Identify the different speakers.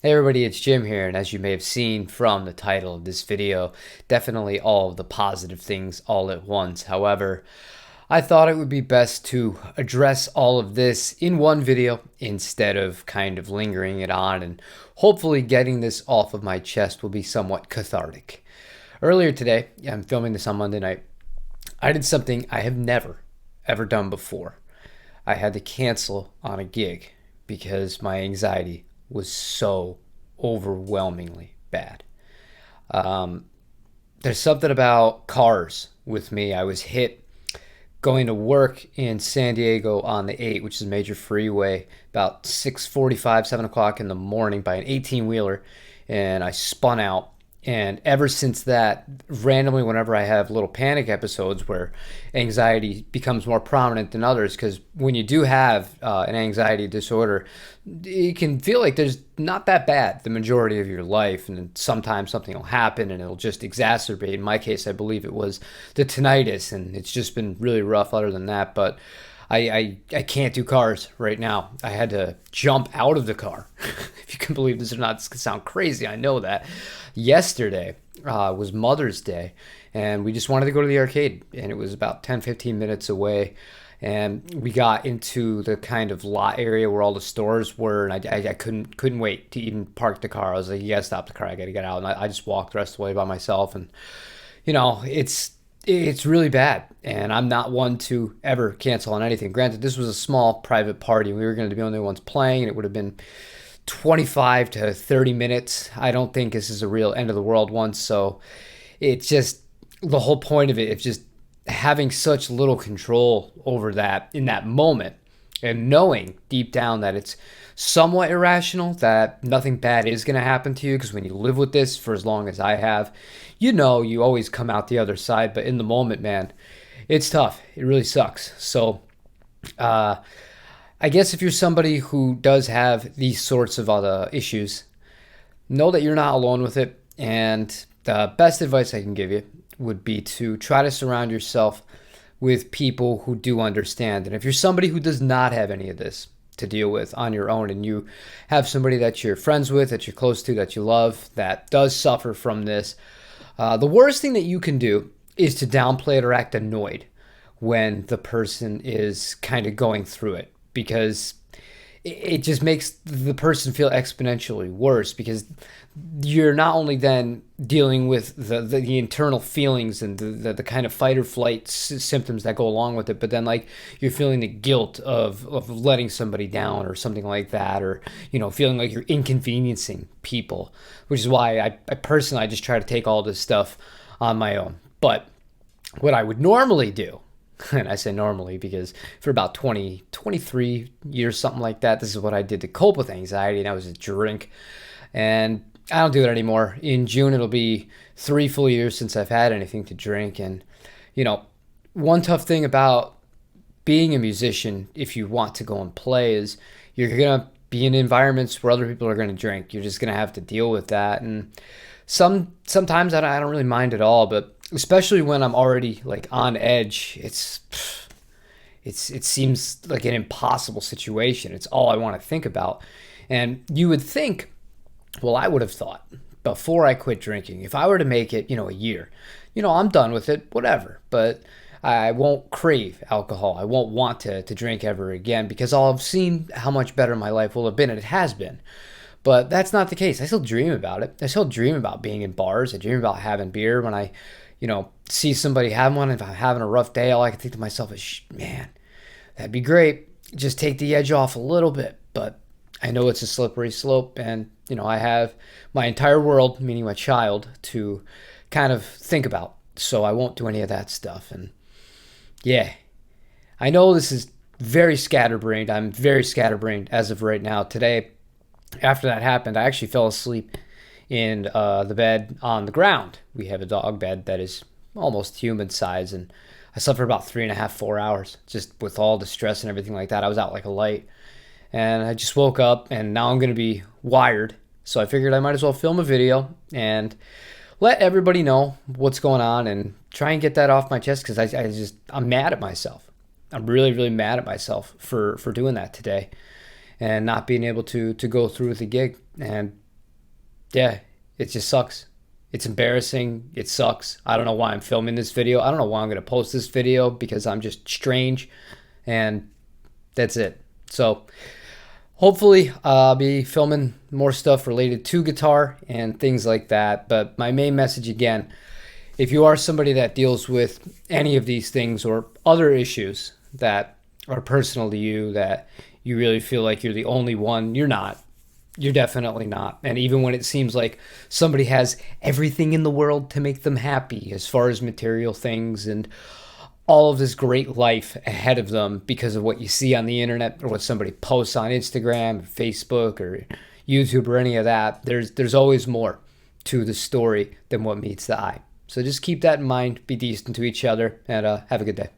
Speaker 1: Hey everybody, it's Jim here, and as you may have seen from the title of this video, definitely all of the positive things all at once. However, I thought it would be best to address all of this in one video instead of kind of lingering it on, and hopefully getting this off of my chest will be somewhat cathartic. Earlier today, I'm filming this on Monday night, I did something I have never, ever done before. I had to cancel on a gig because my anxiety was so overwhelmingly bad. Um, there's something about cars with me. I was hit going to work in San Diego on the 8, which is a major freeway, about 6:45, 7 o'clock in the morning by an 18-wheeler, and I spun out. And ever since that, randomly, whenever I have little panic episodes where anxiety becomes more prominent than others, because when you do have an anxiety disorder, it can feel like there's not that bad the majority of your life, and then sometimes something will happen and it'll just exacerbate. In my case, I believe it was the tinnitus, and it's just been really rough other than that. But I can't do cars right now. I had to jump out of the car. If you can believe this or not, this could sound crazy. I know that. Yesterday was Mother's Day, and we just wanted to go to the arcade, and it was about 10, 15 minutes away. And we got into the kind of lot area where all the stores were, and I couldn't wait to even park the car. I was like, "You gotta stop the car. I gotta get out." And I just walked the rest of the way by myself, and it's really bad, and I'm not one to ever cancel on anything. Granted, this was a small private party. We were going to be the only ones playing, and it would have been 25 to 30 minutes. I don't think this is a real end of the world one. So it's just the whole point of it. It's just having such little control over that in that moment, and knowing deep down that it's somewhat irrational, that nothing bad is going to happen to you, because when you live with this for as long as I have, you always come out the other side. But in the moment, man, it's tough. It really sucks. So uh, I guess if you're somebody who does have these sorts of other issues, know that you're not alone with it. And the best advice I can give you would be to try to surround yourself with people who do understand. And if you're somebody who does not have any of this to deal with on your own, and you have somebody that you're friends with, that you're close to, that you love, that does suffer from this, the worst thing that you can do is to downplay it or act annoyed when the person is kind of going through it, because it just makes the person feel exponentially worse, because you're not only then dealing with the internal feelings and the kind of fight or flight symptoms that go along with it, but then like you're feeling the guilt of letting somebody down or something like that, or feeling like you're inconveniencing people, which is why I personally, I just try to take all this stuff on my own. But what I would normally do, and I say normally because for about 20, 23 years, something like that, this is what I did to cope with anxiety, and that was a drink. And I don't do it anymore. In June, it'll be 3 full years since I've had anything to drink. And, you know, one tough thing about being a musician, if you want to go and play, is you're going to be in environments where other people are going to drink. You're just going to have to deal with that. And sometimes I don't really mind at all, but especially when I'm already like on edge, it seems like an impossible situation. It's all I want to think about. And you would think, well, I would have thought before I quit drinking, if I were to make it, a year, I'm done with it, whatever. But I won't crave alcohol. I won't want to drink ever again, because I'll have seen how much better my life will have been, and it has been. But that's not the case. I still dream about it. I still dream about being in bars. I dream about having beer when I, see somebody having one. If I'm having a rough day, all I can think to myself is, man, that'd be great. Just take the edge off a little bit. But I know it's a slippery slope, and I have my entire world, meaning my child, to kind of think about. So I won't do any of that stuff. And yeah, I know this is very scatterbrained. I'm very scatterbrained as of right now. Today, after that happened, I actually fell asleep in the bed on the ground. We have a dog bed that is almost human size, and I slept for about 3.5, 4 hours, just with all the stress and everything like that. I was out like a light, and I just woke up, and now I'm going to be wired. So I figured I might as well film a video and let everybody know what's going on, and try and get that off my chest, because I'm mad at myself. I'm really, really mad at myself for doing that today and not being able to go through with the gig. And Yeah, it just sucks. It's embarrassing. It sucks. I don't know why I'm filming this video. I don't know why I'm going to post this video because I'm just strange. And that's it. So hopefully I'll be filming more stuff related to guitar and things like that. But my main message again, if you are somebody that deals with any of these things or other issues that are personal to you, that you really feel like you're the only one, you're not. You're definitely not. And even when it seems like somebody has everything in the world to make them happy, as far as material things and all of this great life ahead of them because of what you see on the internet or what somebody posts on Instagram, Facebook, or YouTube or any of that, there's always more to the story than what meets the eye. So just keep that in mind, be decent to each other, and have a good day.